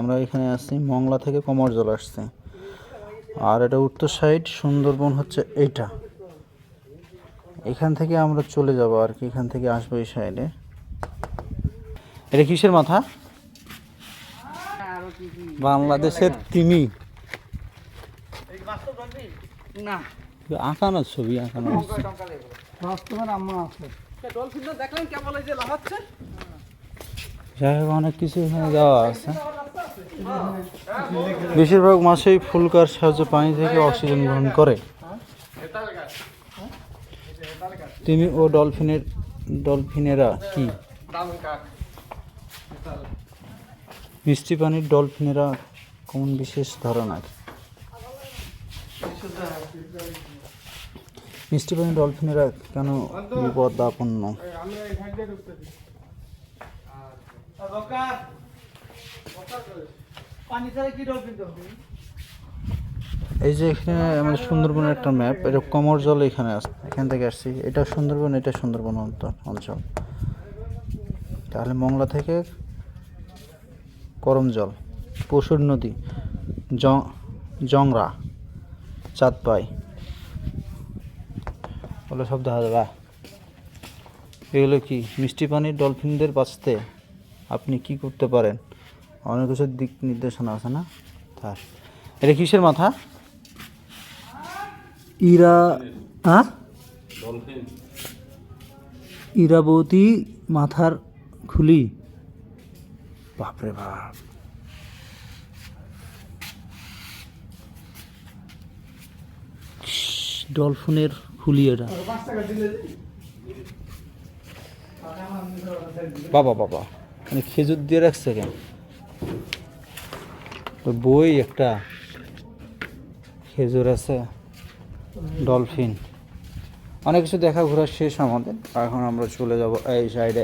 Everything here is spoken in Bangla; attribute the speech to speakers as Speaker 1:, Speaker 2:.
Speaker 1: আমরা এখানে আসছি মংলা থেকে কমরজল আসছে, আর এটা উত্তর সাইড সুন্দরবন হচ্ছে এইটা। এখান থেকে আমরা চলে যাব আর কি, এখান থেকে আসবো এই সাইডে। এটা কিসের মাথা? বাংলাদেশের তিমি না, আঁকানো ছবি আঁকানো যাই হোক, অনেক কিছু এখানে দেওয়া আছে। বেশিরভাগ মাছই ফুলকার সাহায্যে পানি থেকে অক্সিজেন গ্রহণ করে। তিমি ও ডলফিনেরা কি? মিষ্টি পানির ডলফিনেরা কোন বিশেষ ধরনের? মিষ্টি পানির ডলফিনেরা কেন বিপদাপন্ন? এই যে এখানে আমাদের সুন্দরবনের একটা ম্যাপ, এটা কমরজল এখানে আছে, এখান থেকে আসছি। এটা সুন্দরবন, এটা সুন্দরবন অঞ্চল। তাহলে মংলা থেকে করমজল, পশুর নদী, জংরা, চাঁদপাই বলে সব দেখা যাবে। এগুলো কি? মিষ্টি পানির ডলফিনদের বাঁচতে আপনি কি করতে পারেন? অনেক কিছুর দিক নির্দেশনা আছে না তার। এটা কিসের মাথা? ইরাবতী মাথার খুলি। বাপরে বাপ, ডলফিনের খুলি এটা। বাবা বাবা, মানে খেজুর দিয়ে রাখছে কেন? বই একটা, খেজুর আছে, ডলফিন, অনেক কিছু দেখা ঘোরা শেষ আমাদের। এখন আমরা চলে যাব এই সাইডে।